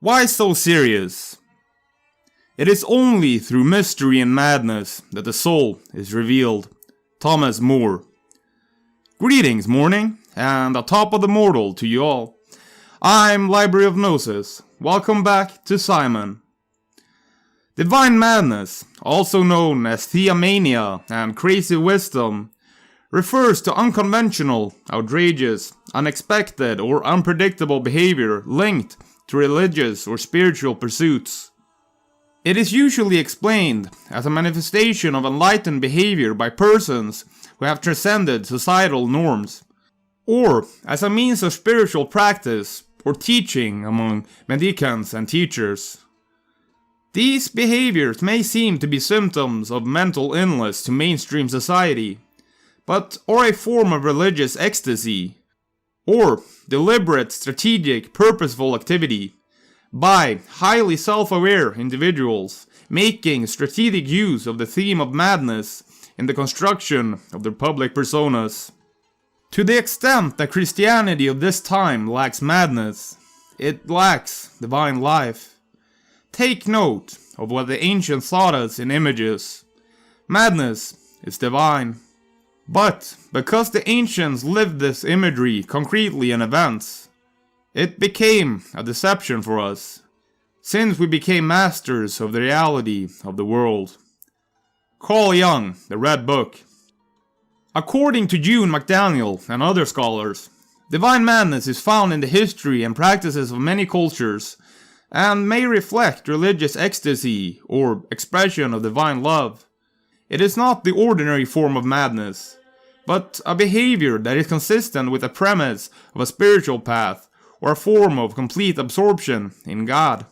Why so serious? It is only through mystery and madness that the soul is revealed. Thomas More. Greetings, morning, and a top of the mortal to you all. I'm Library of Gnosis. Welcome back to Simon. Divine madness, also known as Theia Mania and crazy wisdom, refers to unconventional, outrageous, unexpected, or unpredictable behavior linked to religious or spiritual pursuits. It is usually explained as a manifestation of enlightened behavior by persons who have transcended societal norms, or as a means of spiritual practice or teaching among mendicants and teachers. These behaviors may seem to be symptoms of mental illness to mainstream society, but are a form of religious ecstasy, or deliberate, strategic, purposeful activity by highly self-aware individuals making strategic use of the theme of madness in the construction of their public personas. To the extent that Christianity of this time lacks madness, it lacks divine life. Take note of what the ancients taught us in images. Madness is divine. But because the ancients lived this imagery concretely in events, it became a deception for us, since we became masters of the reality of the world. Carl Jung, The Red Book. According to June McDaniel and other scholars, divine madness is found in the history and practices of many cultures, and may reflect religious ecstasy or expression of divine love. It is not the ordinary form of madness, but a behavior that is consistent with the premise of a spiritual path or a form of complete absorption in God.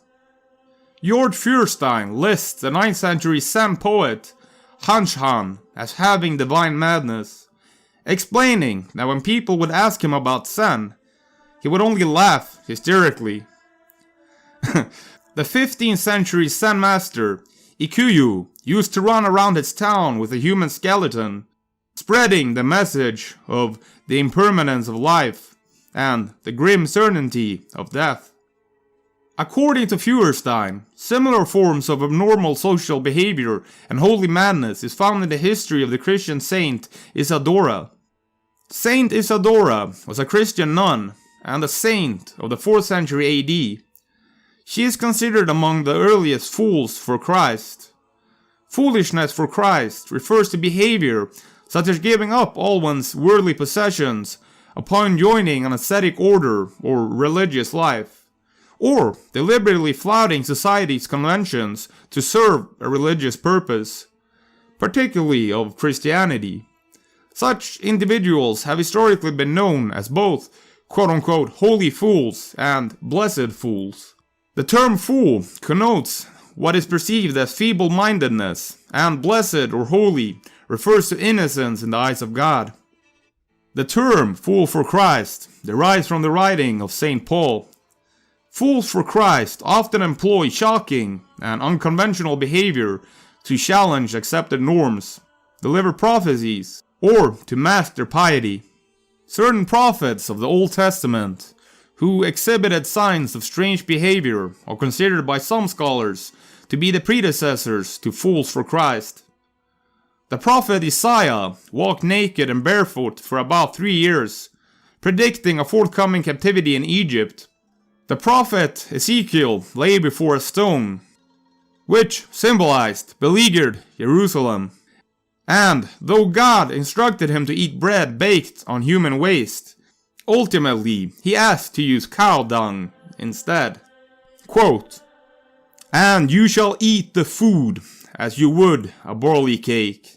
George Feuerstein lists the 9th century Zen poet Han as having divine madness, explaining that when people would ask him about Zen, he would only laugh hysterically. The 15th century Zen master Ikuyu used to run around his town with a human skeleton, spreading the message of the impermanence of life and the grim certainty of death. According to Feuerstein, similar forms of abnormal social behavior and holy madness is found in the history of the Christian saint Isadora. Saint Isadora was a Christian nun and a saint of the 4th century AD. She is considered among the earliest fools for Christ. Foolishness for Christ refers to behavior such as giving up all one's worldly possessions upon joining an ascetic order or religious life, or deliberately flouting society's conventions to serve a religious purpose, particularly of Christianity. Such individuals have historically been known as both quote-unquote holy fools and blessed fools. The term fool connotes what is perceived as feeble-mindedness, and blessed or holy refers to innocence in the eyes of God. The term fool for Christ derives from the writing of St. Paul. Fools for Christ often employ shocking and unconventional behavior to challenge accepted norms, deliver prophecies, or to mask their piety. Certain prophets of the Old Testament who exhibited signs of strange behavior are considered by some scholars to be the predecessors to fools for Christ. The prophet Isaiah walked naked and barefoot for about 3 years, predicting a forthcoming captivity in Egypt. The prophet Ezekiel lay before a stone, which symbolized beleaguered Jerusalem. And though God instructed him to eat bread baked on human waste, ultimately he asked to use cow dung instead. Quote, "And you shall eat the food as you would a barley cake,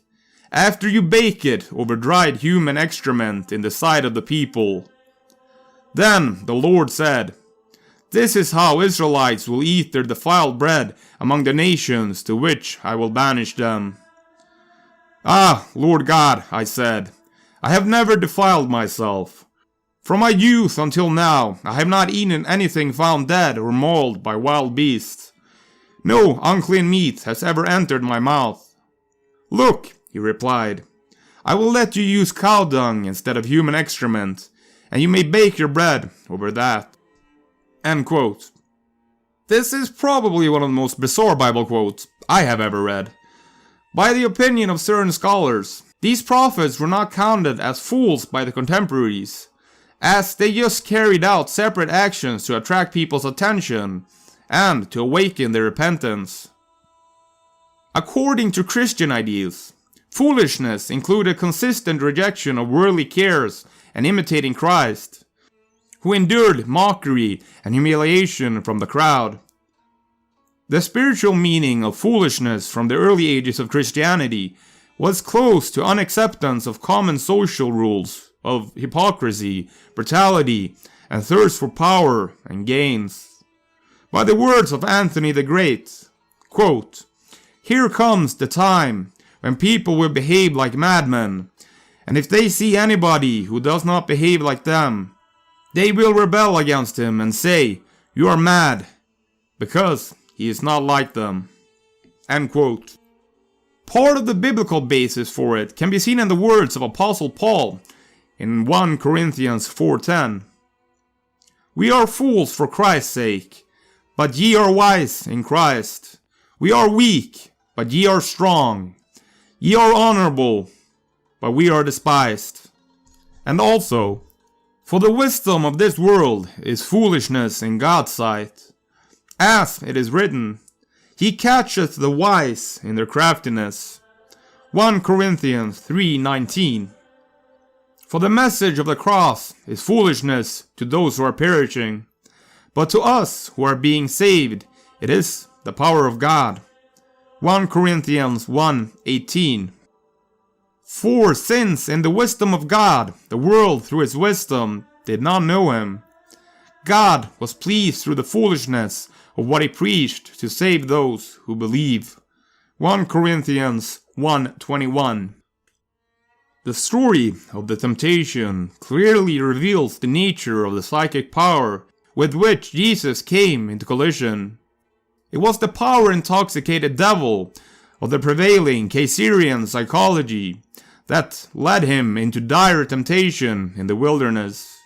after you bake it over dried human excrement in the sight of the people." Then the Lord said, "This is how Israelites will eat their defiled bread among the nations to which I will banish them." "Ah, Lord God," I said, "I have never defiled myself. From my youth until now, I have not eaten anything found dead or mauled by wild beasts. No unclean meat has ever entered my mouth." "Look," he replied, "I will let you use cow dung instead of human excrement, and you may bake your bread over that." End quote. This is probably one of the most bizarre Bible quotes I have ever read. By the opinion of certain scholars, these prophets were not counted as fools by the contemporaries, as they just carried out separate actions to attract people's attention and to awaken their repentance. According to Christian ideals, foolishness included consistent rejection of worldly cares and imitating Christ, who endured mockery and humiliation from the crowd. The spiritual meaning of foolishness from the early ages of Christianity was close to unacceptance of common social rules of hypocrisy, brutality, and thirst for power and gains. By the words of Anthony the Great, quote, "Here comes the time when people will behave like madmen, and if they see anybody who does not behave like them, they will rebel against him and say, 'You are mad,' because he is not like them." End quote. Part of the biblical basis for it can be seen in the words of Apostle Paul in 1 Corinthians 4:10. "We are fools for Christ's sake, but ye are wise in Christ. We are weak, but ye are strong. Ye are honorable, but we are despised." And also, "For the wisdom of this world is foolishness in God's sight. As it is written, He catcheth the wise in their craftiness." 1 Corinthians 3:19. "For the message of the cross is foolishness to those who are perishing, but to us who are being saved it is the power of God." 1 Corinthians 1:18. "For since in the wisdom of God the world through its wisdom did not know him, God was pleased through the foolishness of what he preached to save those who believe." 1 Corinthians 1:21. The story of the temptation clearly reveals the nature of the psychic power with which Jesus came into collision. It was the power-intoxicated devil of the prevailing Caesarean psychology that led him into dire temptation in the wilderness.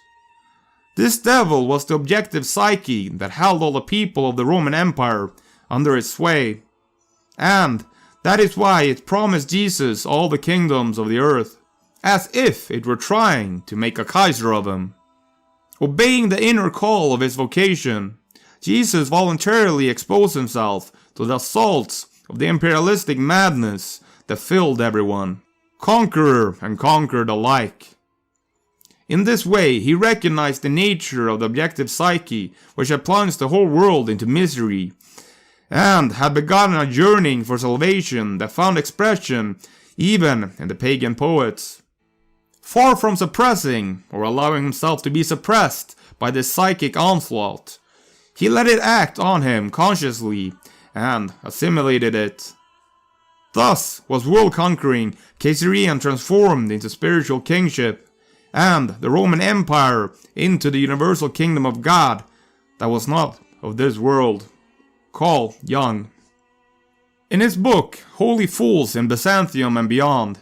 This devil was the objective psyche that held all the people of the Roman Empire under its sway, and that is why it promised Jesus all the kingdoms of the earth, as if it were trying to make a Kaiser of him. Obeying the inner call of his vocation, Jesus voluntarily exposed himself to the assaults of the imperialistic madness that filled everyone, conqueror and conquered alike. In this way, he recognized the nature of the objective psyche which had plunged the whole world into misery, and had begun a yearning for salvation that found expression even in the pagan poets. Far from suppressing or allowing himself to be suppressed by this psychic onslaught, he let it act on him consciously and assimilated it. Thus was world-conquering Caesarean transformed into spiritual kingship, and the Roman Empire into the universal kingdom of God that was not of this world. Carl Jung. In his book Holy Fools in Byzantium and Beyond,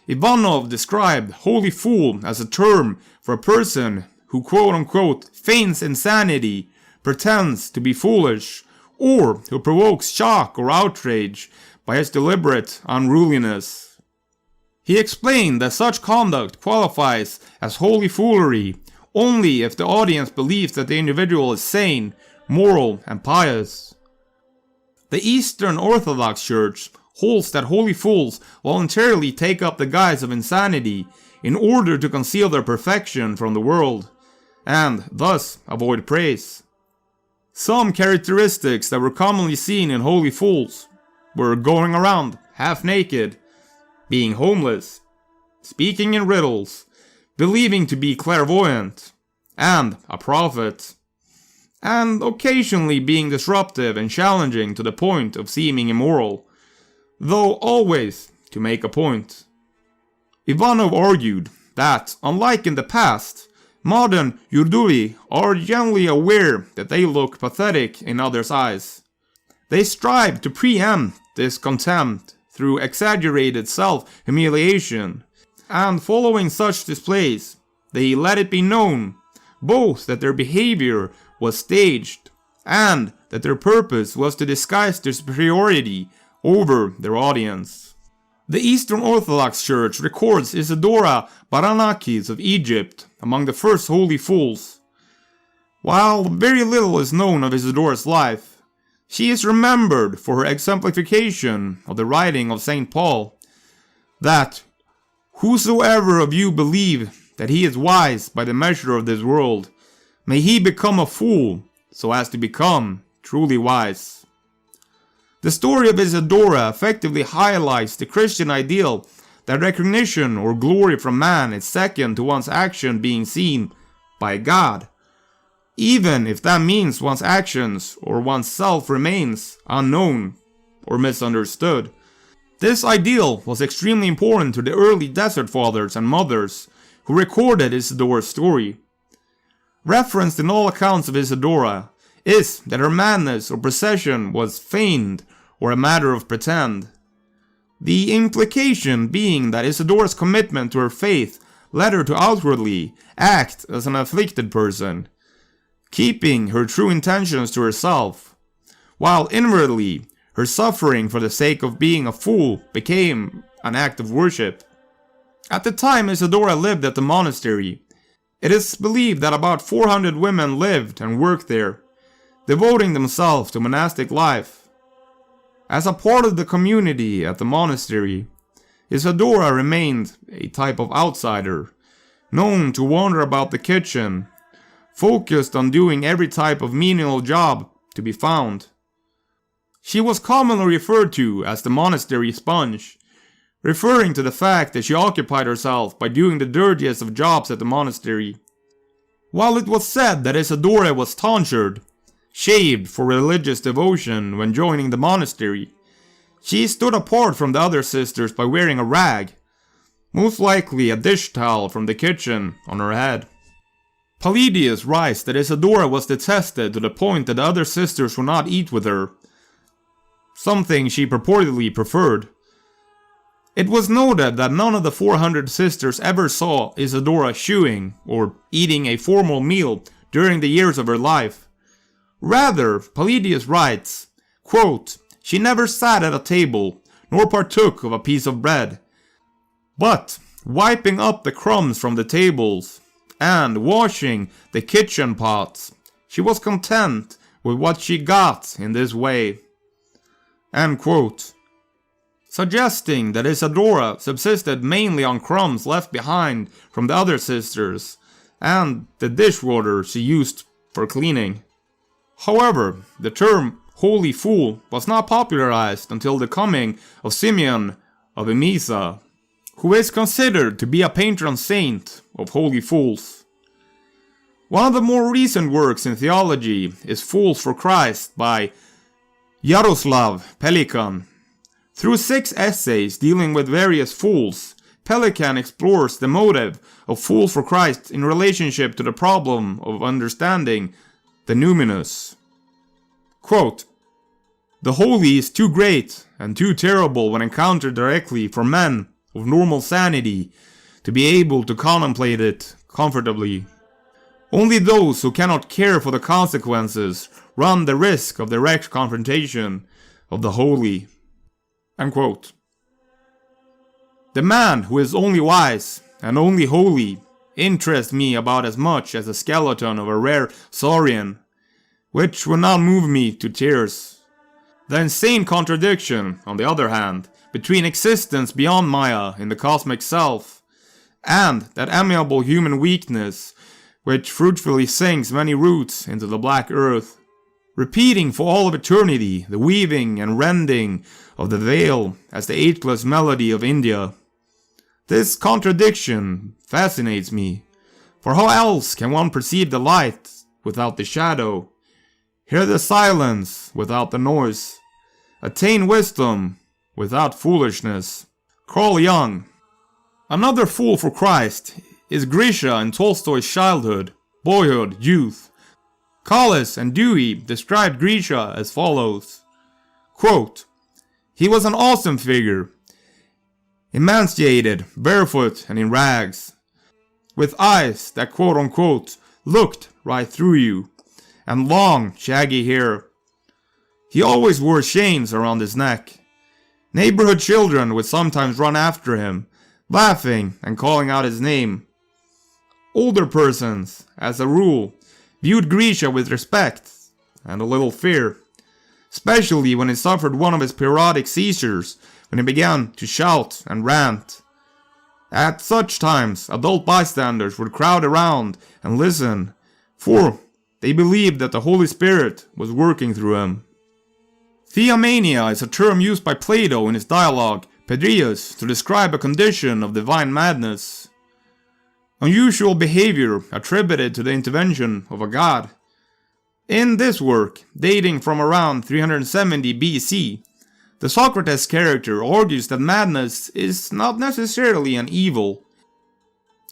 Ivanov described holy fool as a term for a person who quote-unquote feigns insanity, pretends to be foolish, or who provokes shock or outrage by his deliberate unruliness. He explained that such conduct qualifies as holy foolery only if the audience believes that the individual is sane, moral, and pious. The Eastern Orthodox Church holds that holy fools voluntarily take up the guise of insanity in order to conceal their perfection from the world, and thus avoid praise. Some characteristics that were commonly seen in holy fools were going around half naked, being homeless, speaking in riddles, believing to be clairvoyant, and a prophet, and occasionally being disruptive and challenging to the point of seeming immoral, though always to make a point. Ivanov argued that, unlike in the past, modern yurduvi are generally aware that they look pathetic in others' eyes. They strive to preempt this contempt through exaggerated self-humiliation, and following such displays, they let it be known both that their behavior was staged and that their purpose was to disguise their superiority over their audience. The Eastern Orthodox Church records Isidora Baranakis of Egypt among the first holy fools. While very little is known of Isidora's life, she is remembered for her exemplification of the writing of St. Paul, that whosoever of you believe that he is wise by the measure of this world, may he become a fool, so as to become truly wise. The story of Isidora effectively highlights the Christian ideal that recognition or glory from man is second to one's action being seen by God, even if that means one's actions or one's self remains unknown or misunderstood. This ideal was extremely important to the early desert fathers and mothers who recorded Isidora's story. Referenced in all accounts of Isidora is that her madness or possession was feigned or a matter of pretend. The implication being that Isidora's commitment to her faith led her to outwardly act as an afflicted person, keeping her true intentions to herself, while inwardly her suffering for the sake of being a fool became an act of worship. At the time Isidora lived at the monastery, it is believed that about 400 women lived and worked there, devoting themselves to monastic life. As a part of the community at the monastery, Isidora remained a type of outsider, known to wander about the kitchen, focused on doing every type of menial job to be found. She was commonly referred to as the monastery sponge, referring to the fact that she occupied herself by doing the dirtiest of jobs at the monastery. While it was said that Isidora was tonsured, shaved for religious devotion when joining the monastery, she stood apart from the other sisters by wearing a rag, most likely a dish towel from the kitchen, on her head. Palladius writes that Isidora was detested to the point that the other sisters would not eat with her, something she purportedly preferred. It was noted that none of the 400 sisters ever saw Isidora chewing or eating a formal meal during the years of her life. Rather, Palladius writes, quote, "She never sat at a table, nor partook of a piece of bread, but, wiping up the crumbs from the tables, and washing the kitchen pots, she was content with what she got in this way." End quote. Suggesting that Isidora subsisted mainly on crumbs left behind from the other sisters, and the dishwater she used for cleaning. However, the term holy fool was not popularized until the coming of Simeon of Emesa, who is considered to be a patron saint of holy fools. One of the more recent works in theology is Fools for Christ by Yaroslav Pelikan. Through 6 essays dealing with various fools, Pelikan explores the motive of Fools for Christ in relationship to the problem of understanding the numinous. Quote, "The holy is too great and too terrible when encountered directly for men of normal sanity to be able to contemplate it comfortably. Only those who cannot care for the consequences run the risk of direct confrontation of the holy." Unquote. The man who is only wise and only holy interests me about as much as the skeleton of a rare saurian, which would not move me to tears. The insane contradiction, on the other hand, between existence beyond Maya in the cosmic self, and that amiable human weakness which fruitfully sinks many roots into the black earth, repeating for all of eternity the weaving and rending of the veil as the ageless melody of India. This contradiction fascinates me, for how else can one perceive the light without the shadow, hear the silence without the noise, attain wisdom without foolishness? Carl Jung. Another fool for Christ is Grisha in Tolstoy's childhood, boyhood, youth. Collis and Dewey described Grisha as follows, quote, "He was an awesome figure, emaciated, barefoot, and in rags, with eyes that quote-unquote looked right through you, and long, shaggy hair. He always wore chains around his neck. Neighborhood children would sometimes run after him, laughing and calling out his name. Older persons, as a rule, viewed Grisha with respect and a little fear, especially when he suffered one of his periodic seizures, when he began to shout and rant. At such times, adult bystanders would crowd around and listen, for they believed that the Holy Spirit was working through him. Theia Mania is a term used by Plato in his dialogue Pedrius to describe a condition of divine madness. Unusual behavior attributed to the intervention of a god. In this work, dating from around 370 BC, the Socrates character argues that madness is not necessarily an evil,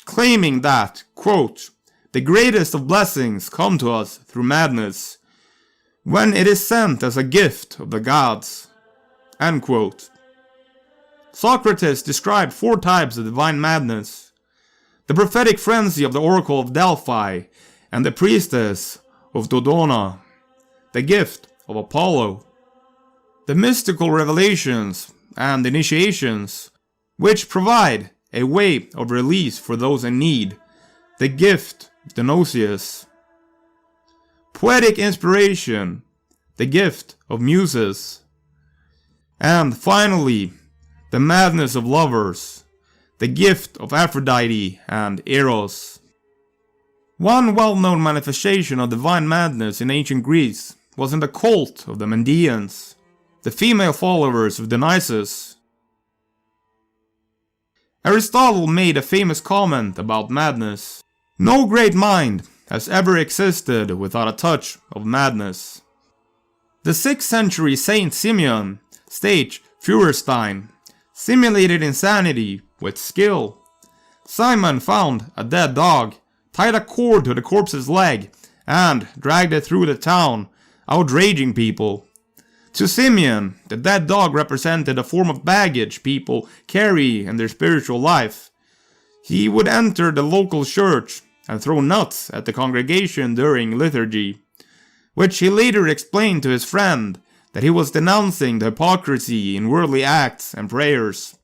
claiming that, quote, the greatest of blessings come to us through madness, when it is sent as a gift of the gods, end quote. Socrates described 4 types of divine madness: the prophetic frenzy of the oracle of Delphi and the priestess of Dodona, the gift of Apollo, the mystical revelations and initiations, which provide a way of release for those in need, the gift of Gnosis, poetic inspiration, the gift of muses, and finally, the madness of lovers, the gift of Aphrodite and Eros. One well-known manifestation of divine madness in ancient Greece was in the cult of the Mandeans, the female followers of Dionysus. Aristotle made a famous comment about madness: no great mind has ever existed without a touch of madness. The 6th century Saint Simeon, sage Feuerstein, simulated insanity with skill. Simon found a dead dog, tied a cord to the corpse's leg, and dragged it through the town, outraging people. To Simeon, the dead dog represented a form of baggage people carry in their spiritual life. He would enter the local church and throw nuts at the congregation during liturgy, which he later explained to his friend that he was denouncing the hypocrisy in worldly acts and prayers.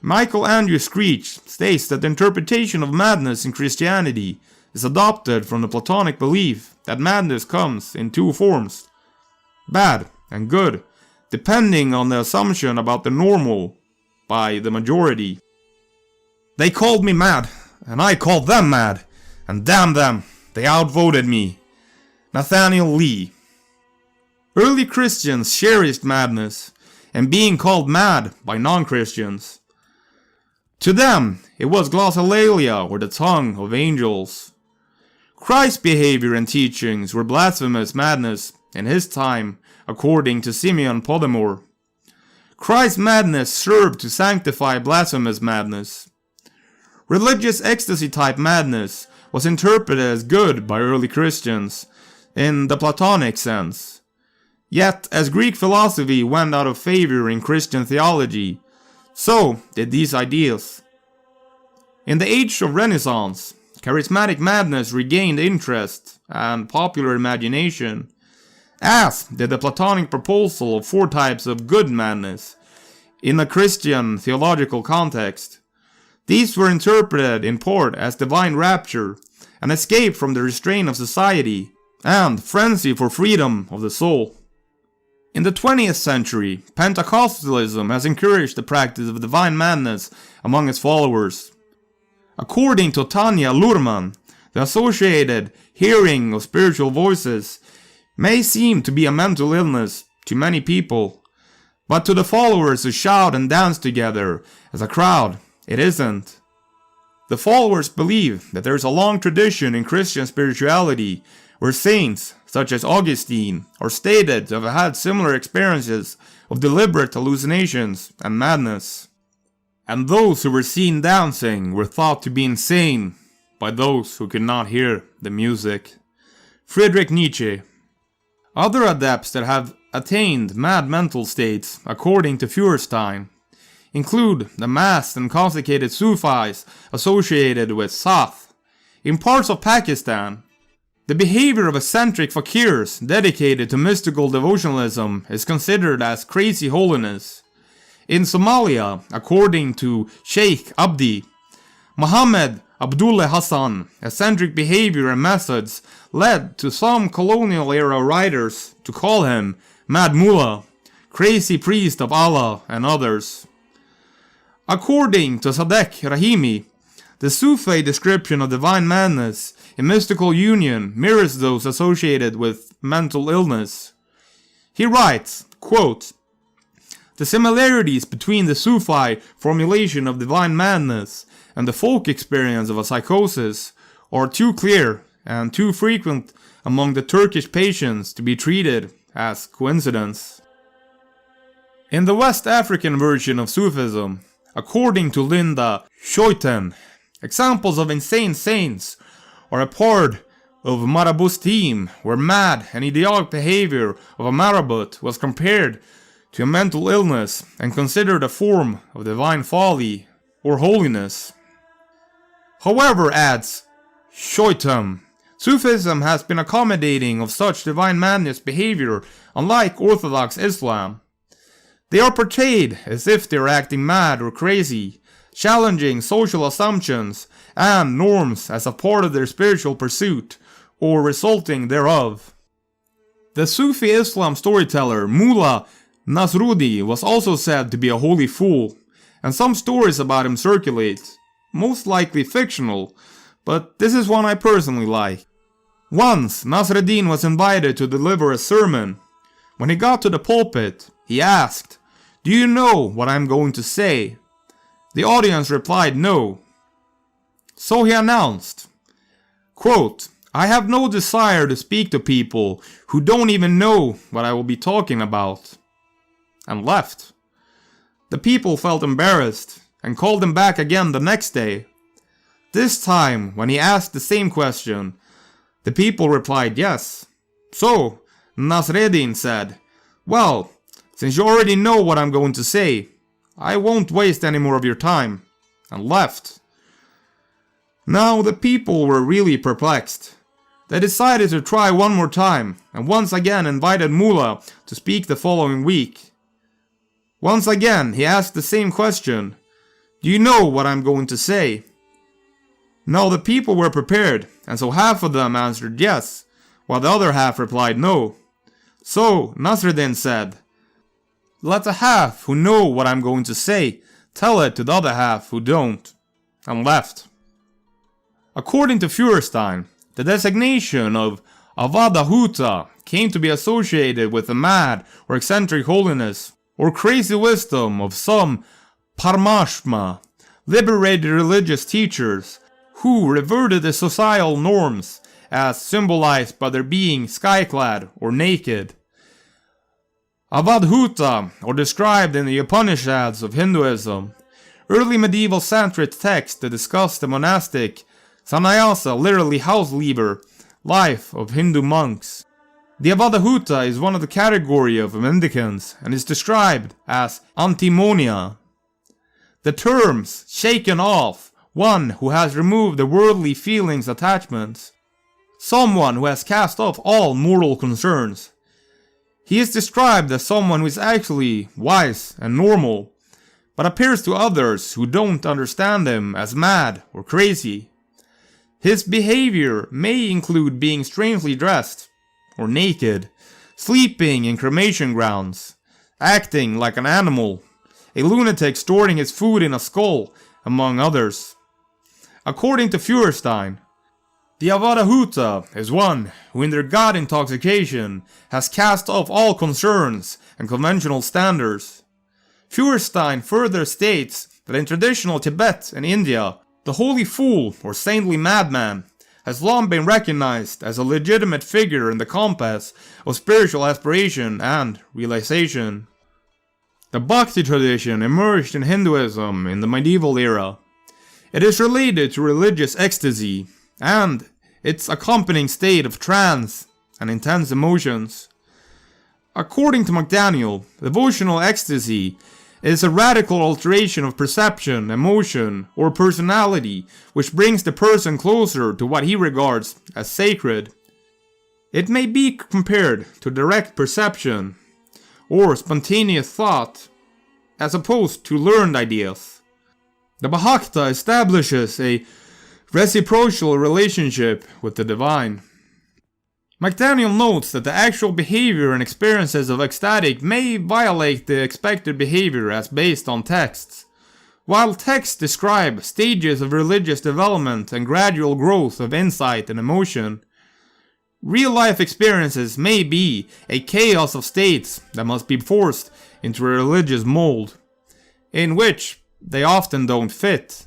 Michael Andrew Screech states that the interpretation of madness in Christianity is adopted from the Platonic belief that madness comes in 2 forms, bad and good, depending on the assumption about the normal by the majority. They called me mad, and I called them mad, and damn them, they outvoted me. Nathaniel Lee. Early Christians cherished madness and being called mad by non-Christians. To them, it was glossolalia or the tongue of angels. Christ's behavior and teachings were blasphemous madness in his time, according to Simeon Podemore. Christ's madness served to sanctify blasphemous madness. Religious ecstasy-type madness was interpreted as good by early Christians, in the Platonic sense. Yet, as Greek philosophy went out of favor in Christian theology, so did these ideas. In the age of Renaissance, charismatic madness regained interest and popular imagination, as did the Platonic proposal of 4 types of good madness in a Christian theological context. These were interpreted in part as divine rapture, an escape from the restraint of society, and frenzy for freedom of the soul. In the 20th century, Pentecostalism has encouraged the practice of divine madness among its followers. According to Tanya Luhrmann, the associated hearing of spiritual voices may seem to be a mental illness to many people, but to the followers who shout and dance together as a crowd, it isn't. The followers believe that there is a long tradition in Christian spirituality where saints, such as Augustine, are stated to have had similar experiences of deliberate hallucinations and madness. And those who were seen dancing were thought to be insane by those who could not hear the music. Friedrich Nietzsche. Other adepts that have attained mad mental states, according to Feuerstein, include the masked and consecrated Sufis associated with Sath in parts of Pakistan, The behavior of eccentric fakirs dedicated to mystical devotionalism is considered as crazy holiness. In Somalia, according to Sheikh Abdi, Muhammad Abdullah Hassan, eccentric behavior and methods led to some colonial-era writers to call him Mad Mullah, crazy priest of Allah, and others. According to Sadek Rahimi, the Sufi description of divine madness in mystical union mirrors those associated with mental illness. He writes, quote, "The similarities between the Sufi formulation of divine madness and the folk experience of a psychosis are too clear and too frequent among the Turkish patients to be treated as coincidence." In the West African version of Sufism, according to Linda Schouten, examples of insane saints are a part of Marabout's team, where mad and idiotic behavior of a Marabout was compared to a mental illness and considered a form of divine folly or holiness. However, adds Schouten, Sufism has been accommodating of such divine madness behavior, unlike Orthodox Islam. They are portrayed as if they are acting mad or crazy, challenging social assumptions and norms as a part of their spiritual pursuit, or resulting thereof. The Sufi Islam storyteller Mullah Nasrudi was also said to be a holy fool, and some stories about him circulate, most likely fictional, but this is one I personally like. Once, Nasruddin was invited to deliver a sermon. When he got to the pulpit, he asked, "Do you know what I'm going to say?" The audience replied no. So he announced, quote, "I have no desire to speak to people who don't even know what I will be talking about," and left. The people felt embarrassed and called him back again the next day. This time, when he asked the same question, the people replied yes. So, Nasreddin said, "Well, since you already know what I'm going to say, I won't waste any more of your time," and left. Now the people were really perplexed. They decided to try one more time, and once again invited Mullah to speak the following week. Once again he asked the same question, "Do you know what I'm going to say?" Now the people were prepared, and so half of them answered yes, while the other half replied no. So Nasruddin said, "Let the half who know what I'm going to say tell it to the other half who don't," and left. According to Feuerstein, the designation of Avadhuta came to be associated with the mad or eccentric holiness or crazy wisdom of some Parmashma, liberated religious teachers who reverted the societal norms as symbolized by their being skyclad or naked. Avadhuta are described in the Upanishads of Hinduism, early medieval Sanskrit texts that discuss the monastic sannyasa, literally house leaver, life of Hindu monks. The Avadhuta is one of the category of mendicants and is described as antimonia. The terms shaken off, one who has removed the worldly feelings attachments, someone who has cast off all mortal concerns. He is described as someone who is actually wise and normal, but appears to others who don't understand him as mad or crazy. His behavior may include being strangely dressed, or naked, sleeping in cremation grounds, acting like an animal, a lunatic storing his food in a skull, among others. According to Feuerstein, the Avadhuta is one who in their god intoxication has cast off all concerns and conventional standards. Feuerstein further states that in traditional Tibet and India, the holy fool or saintly madman has long been recognized as a legitimate figure in the compass of spiritual aspiration and realization. The Bhakti tradition emerged in Hinduism in the medieval era. It is related to religious ecstasy and its accompanying state of trance and intense emotions. According to McDaniel, devotional ecstasy is a radical alteration of perception, emotion, or personality which brings the person closer to what he regards as sacred. It may be compared to direct perception or spontaneous thought as opposed to learned ideas. The Bhakta establishes a reciprocal relationship with the divine. McDaniel notes that the actual behavior and experiences of ecstatic may violate the expected behavior as based on texts. While texts describe stages of religious development and gradual growth of insight and emotion, real-life experiences may be a chaos of states that must be forced into a religious mold, in which they often don't fit.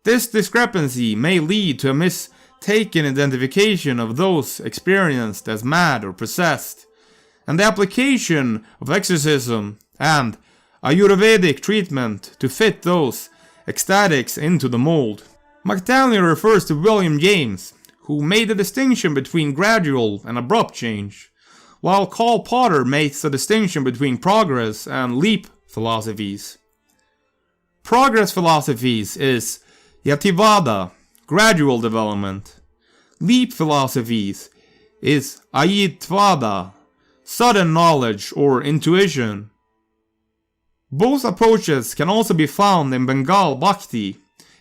This discrepancy may lead to a mistaken identification of those experienced as mad or possessed, and the application of exorcism and Ayurvedic treatment to fit those ecstatics into the mold. McDaniel refers to William James, who made a distinction between gradual and abrupt change, while Karl Potter makes a distinction between progress and leap philosophies. Progress philosophies is Yativada, gradual development. Leap philosophies is Ayitvada, sudden knowledge or intuition. Both approaches can also be found in Bengal Bhakti.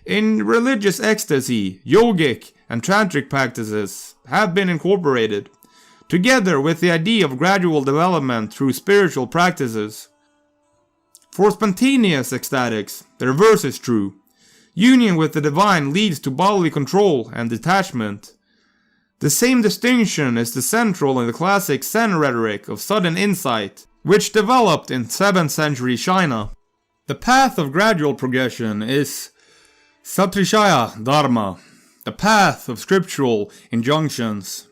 In religious ecstasy, yogic and tantric practices have been incorporated, together with the idea of gradual development through spiritual practices. For spontaneous ecstatics, the reverse is true. Union with the divine leads to bodily control and detachment. The same distinction is the central in the classic Zen rhetoric of sudden insight, which developed in 7th century China. The path of gradual progression is Satrishaya Dharma, the path of scriptural injunctions.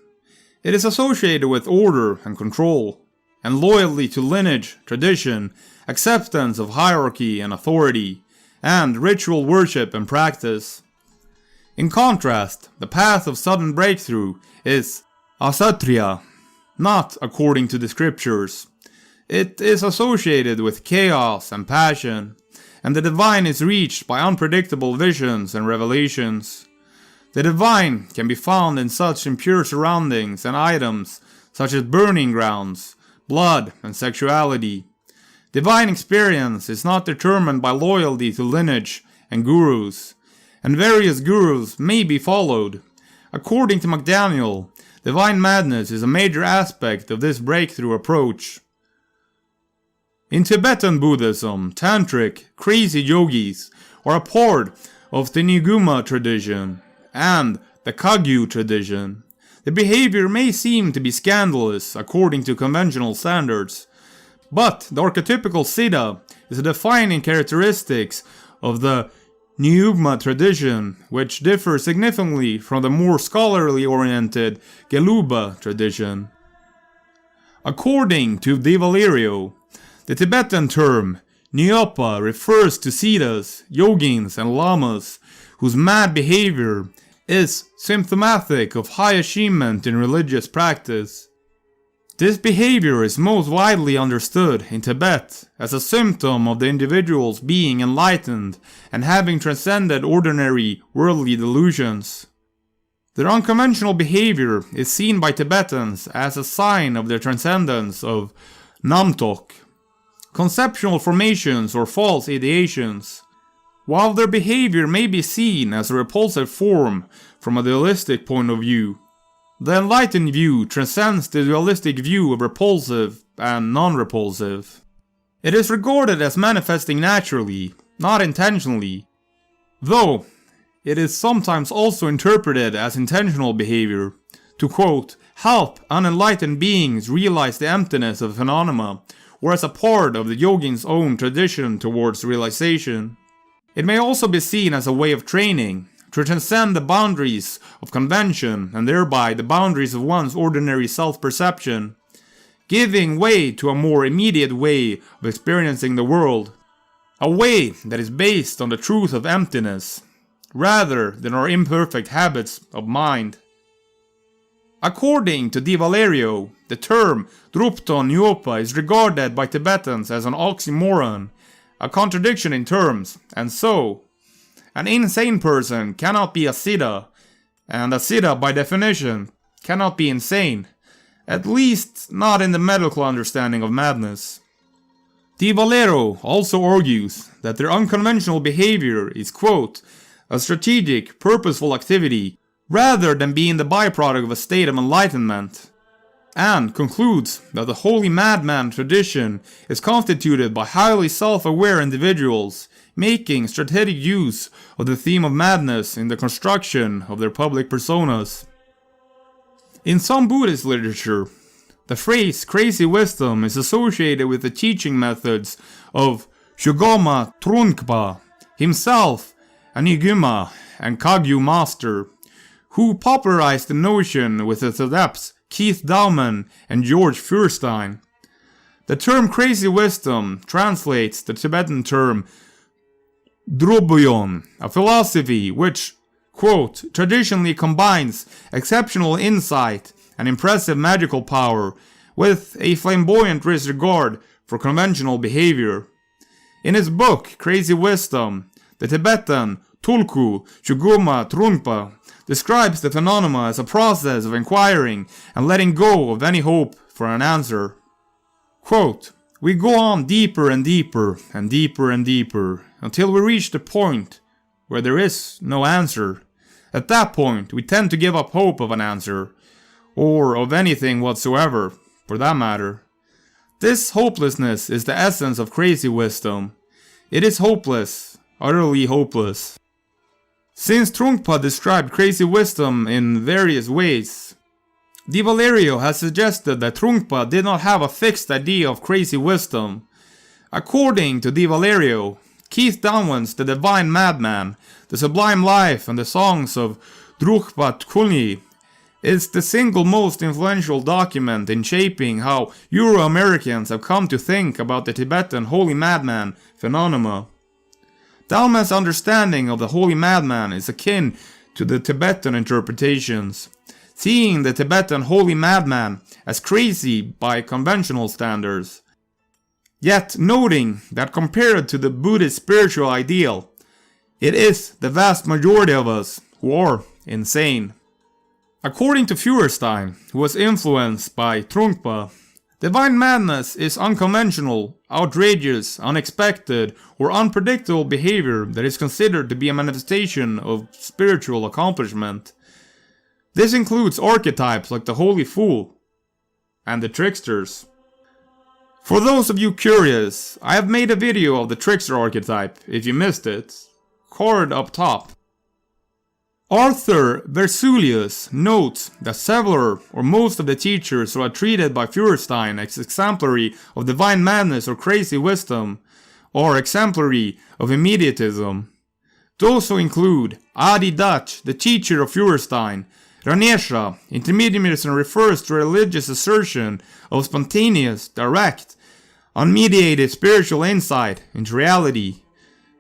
It is associated with order and control, and loyalty to lineage, tradition, acceptance of hierarchy and authority, and ritual worship and practice. In contrast, the path of sudden breakthrough is Asatriya, not according to the scriptures. It is associated with chaos and passion, and the divine is reached by unpredictable visions and revelations. The divine can be found in such impure surroundings and items such as burning grounds, blood, and sexuality. Divine experience is not determined by loyalty to lineage and gurus, and various gurus may be followed. According to McDaniel, divine madness is a major aspect of this breakthrough approach. In Tibetan Buddhism, tantric, crazy yogis are a part of the Niguma tradition and the Kagyu tradition. The behavior may seem to be scandalous according to conventional standards, but the archetypical siddha is a defining characteristic of the Nyugma tradition, which differs significantly from the more scholarly-oriented Geluba tradition. According to De Valerio, the Tibetan term Nyopa refers to siddhas, yogins, and lamas whose mad behavior is symptomatic of high achievement in religious practice. This behavior is most widely understood in Tibet as a symptom of the individual's being enlightened and having transcended ordinary worldly delusions. Their unconventional behavior is seen by Tibetans as a sign of their transcendence of Namtok, conceptual formations or false ideations. While their behavior may be seen as a repulsive form from a dualistic point of view, the enlightened view transcends the dualistic view of repulsive and non-repulsive. It is regarded as manifesting naturally, not intentionally, though it is sometimes also interpreted as intentional behavior, to quote, help unenlightened beings realize the emptiness of phenomena, or as a part of the yogin's own tradition towards realization. It may also be seen as a way of training, to transcend the boundaries of convention and thereby the boundaries of one's ordinary self-perception, giving way to a more immediate way of experiencing the world, a way that is based on the truth of emptiness, rather than our imperfect habits of mind. According to De Valerio, the term Drupton Nyopa is regarded by Tibetans as an oxymoron, a contradiction in terms, and so, an insane person cannot be a siddha, and a siddha by definition cannot be insane, at least not in the medical understanding of madness. Di Valero also argues that their unconventional behavior is, quote, a strategic, purposeful activity, rather than being the byproduct of a state of enlightenment, and concludes that the holy madman tradition is constituted by highly self-aware individuals making strategic use of the theme of madness in the construction of their public personas. In some Buddhist literature, the phrase crazy wisdom is associated with the teaching methods of Shugama Trungpa, himself a Niguma and Kagyu master, who popularized the notion with his adepts Keith Dowman and George Feuerstein. The term crazy wisdom translates the Tibetan term Drobyon, a philosophy which, quote, traditionally combines exceptional insight and impressive magical power with a flamboyant disregard for conventional behavior. In his book Crazy Wisdom, the Tibetan Tulku Shugama Trungpa describes the phenomena as a process of inquiring and letting go of any hope for an answer. Quote, we go on deeper and deeper and deeper and deeper until we reach the point where there is no answer. At that point, we tend to give up hope of an answer, or of anything whatsoever, for that matter. This hopelessness is the essence of crazy wisdom. It is hopeless, utterly hopeless. Since Trungpa described crazy wisdom in various ways, Di Valerio has suggested that Trungpa did not have a fixed idea of crazy wisdom. According to Di Valerio, Keith Downwan's The Divine Madman, The Sublime Life and the Songs of Drukpa Kulni is the single most influential document in shaping how Euro-Americans have come to think about the Tibetan holy madman phenomena. Dalman's understanding of the holy madman is akin to the Tibetan interpretations, seeing the Tibetan holy madman as crazy by conventional standards, yet noting that compared to the Buddhist spiritual ideal, it is the vast majority of us who are insane. According to Feuerstein, who was influenced by Trungpa, divine madness is unconventional, outrageous, unexpected, or unpredictable behavior that is considered to be a manifestation of spiritual accomplishment. This includes archetypes like the Holy Fool and the Tricksters. For those of you curious, I have made a video of the Trickster archetype, if you missed it, card up top. Arthur Versulius notes that several or most of the teachers who are treated by Feuerstein as exemplary of divine madness or crazy wisdom are exemplary of immediatism. Those who include Adi Dutch, the teacher of Feuerstein. Ranesha, intermediatism refers to a religious assertion of spontaneous, direct, unmediated spiritual insight into reality,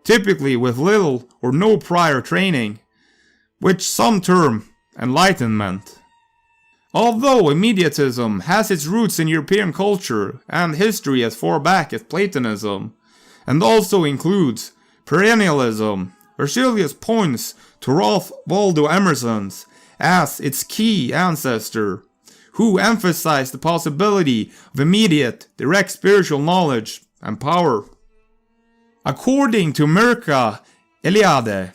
typically with little or no prior training, which some term enlightenment. Although immediatism has its roots in European culture and history as far back as Platonism, and also includes perennialism, Versulius points to Ralph Waldo Emerson's as its key ancestor, who emphasized the possibility of immediate, direct spiritual knowledge and power. According to Mircea Eliade,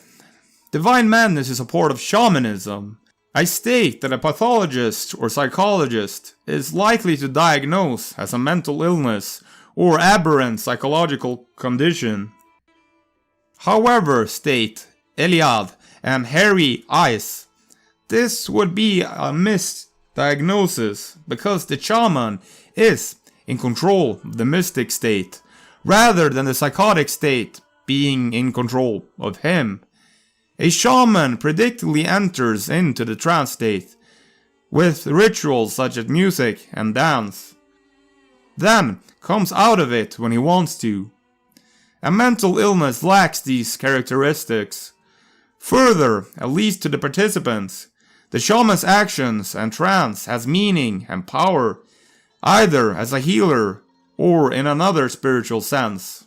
divine madness is a part of shamanism. I state that a pathologist or psychologist is likely to diagnose as a mental illness or aberrant psychological condition. However, state Eliade and Harry Ice, this would be a misdiagnosis because the shaman is in control of the mystic state, rather than the psychotic state being in control of him. A shaman predictably enters into the trance state with rituals such as music and dance, then comes out of it when he wants to. A mental illness lacks these characteristics. Further, at least to the participants, the shaman's actions and trance has meaning and power, either as a healer or in another spiritual sense.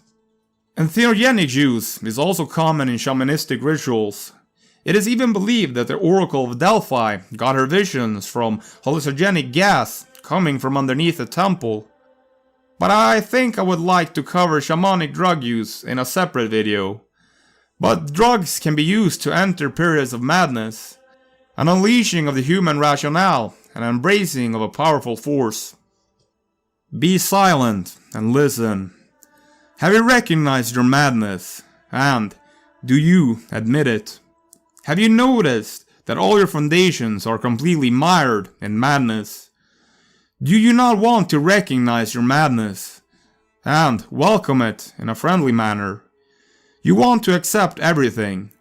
Entheogenic use is also common in shamanistic rituals. It is even believed that the Oracle of Delphi got her visions from hallucinogenic gas coming from underneath the temple. But I think I would like to cover shamanic drug use in a separate video. But drugs can be used to enter periods of madness, an unleashing of the human rationale, an embracing of a powerful force. Be silent and listen. Have you recognized your madness? And do you admit it? Have you noticed that all your foundations are completely mired in madness? Do you not want to recognize your madness and welcome it in a friendly manner? You want to accept everything,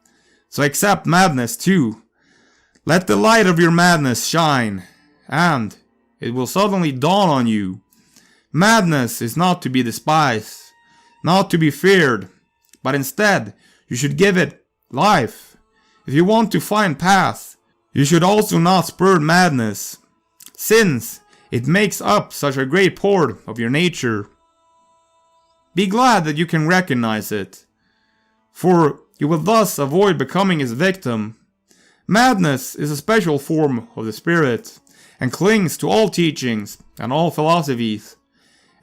so accept madness too. Let the light of your madness shine, and it will suddenly dawn on you. Madness is not to be despised, not to be feared, but instead you should give it life. If you want to find path, you should also not spurn madness, since it makes up such a great part of your nature. Be glad that you can recognize it, for you will thus avoid becoming its victim. Madness is a special form of the spirit, and clings to all teachings and all philosophies,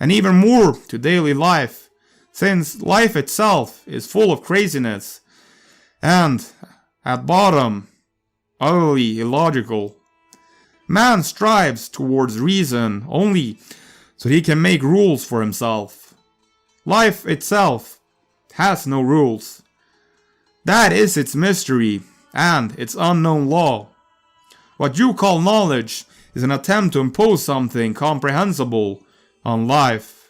and even more to daily life, since life itself is full of craziness, and, at bottom, utterly illogical. Man strives towards reason only so he can make rules for himself. Life itself has no rules. That is its mystery and its unknown law. What you call knowledge is an attempt to impose something comprehensible on life.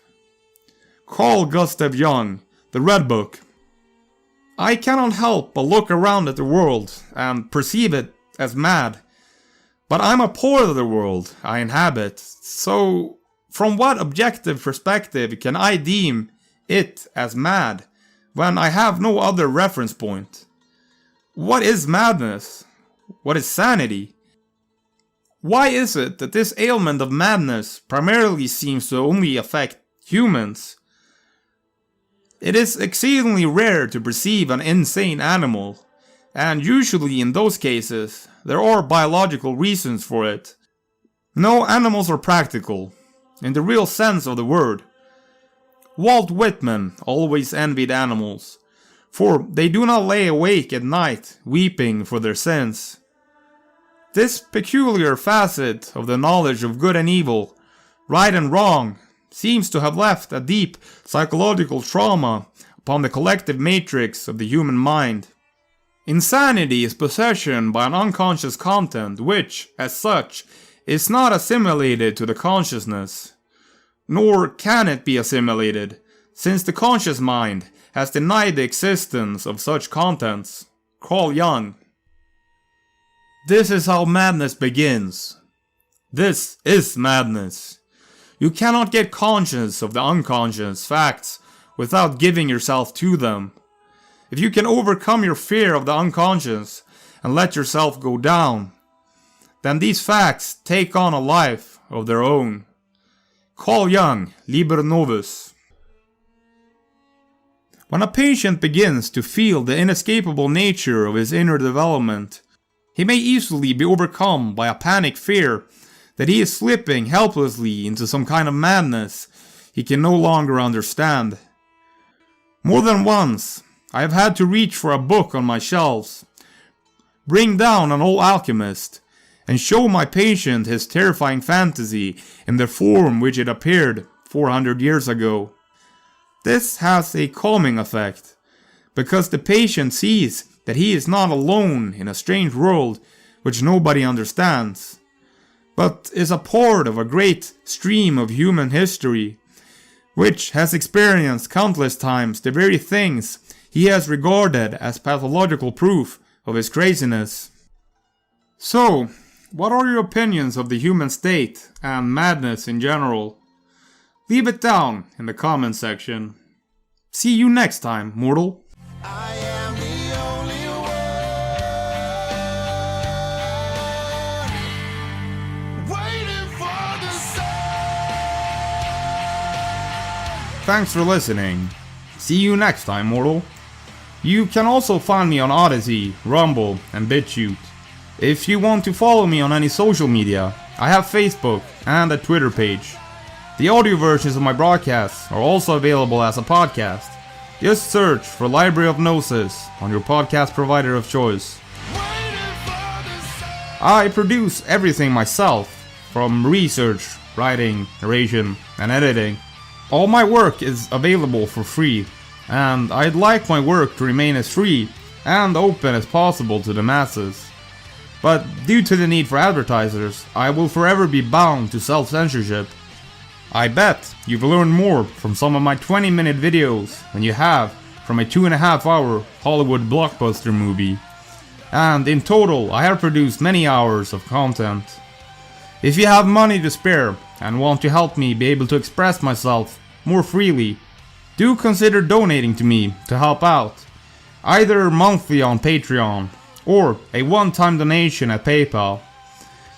Carl Gustav Jung, The Red Book. I cannot help but look around at the world and perceive it as mad. But I'm a part of the world I inhabit, so from what objective perspective can I deem it as mad when I have no other reference point? What is madness? What is sanity? Why is it that this ailment of madness primarily seems to only affect humans? It is exceedingly rare to perceive an insane animal, and usually in those cases, there are biological reasons for it. No animals are practical, in the real sense of the word. Walt Whitman always envied animals, for they do not lay awake at night weeping for their sins. This peculiar facet of the knowledge of good and evil, right and wrong, seems to have left a deep psychological trauma upon the collective matrix of the human mind. Insanity is possession by an unconscious content which, as such, is not assimilated to the consciousness. Nor can it be assimilated, since the conscious mind has denied the existence of such contents. Carl Jung. This is how madness begins. This is madness. You cannot get conscious of the unconscious facts without giving yourself to them. If you can overcome your fear of the unconscious and let yourself go down, then these facts take on a life of their own. Carl Jung, Liber Novus. When a patient begins to feel the inescapable nature of his inner development, he may easily be overcome by a panic fear that he is slipping helplessly into some kind of madness he can no longer understand. More than once, I have had to reach for a book on my shelves, bring down an old alchemist, and show my patient his terrifying fantasy in the form which it appeared 400 years ago. This has a calming effect, because the patient sees that he is not alone in a strange world which nobody understands, but is a part of a great stream of human history, which has experienced countless times the very things he has regarded as pathological proof of his craziness. So, what are your opinions of the human state and madness in general? Leave it down in the comment section. See you next time, mortal. I am the only one waiting for the sun. Thanks for listening. See you next time, mortal. You can also find me on Odyssey, Rumble, and BitChute. If you want to follow me on any social media, I have Facebook and a Twitter page. The audio versions of my broadcasts are also available as a podcast. Just search for Library of Gnosis on your podcast provider of choice. I produce everything myself, from research, writing, narration, and editing. All my work is available for free, and I'd like my work to remain as free and open as possible to the masses. But due to the need for advertisers, I will forever be bound to self-censorship. I bet you've learned more from some of my 20-minute videos than you have from a 2.5-hour Hollywood blockbuster movie. And in total, I have produced many hours of content. If you have money to spare and want to help me be able to express myself more freely, do consider donating to me to help out, either monthly on Patreon or a one-time donation at PayPal.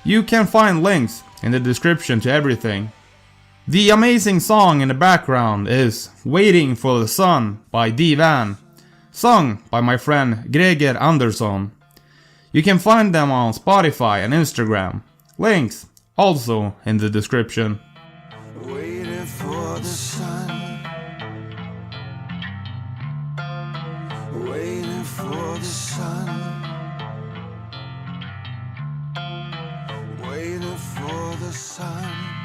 You can find links in the description to everything. The amazing song in the background is Waiting for the Sun by D-Van, sung by my friend Greger Andersson. You can find them on Spotify and Instagram. Links also in the description. Waiting for the sun. Waiting for the sun. Waiting for the sun.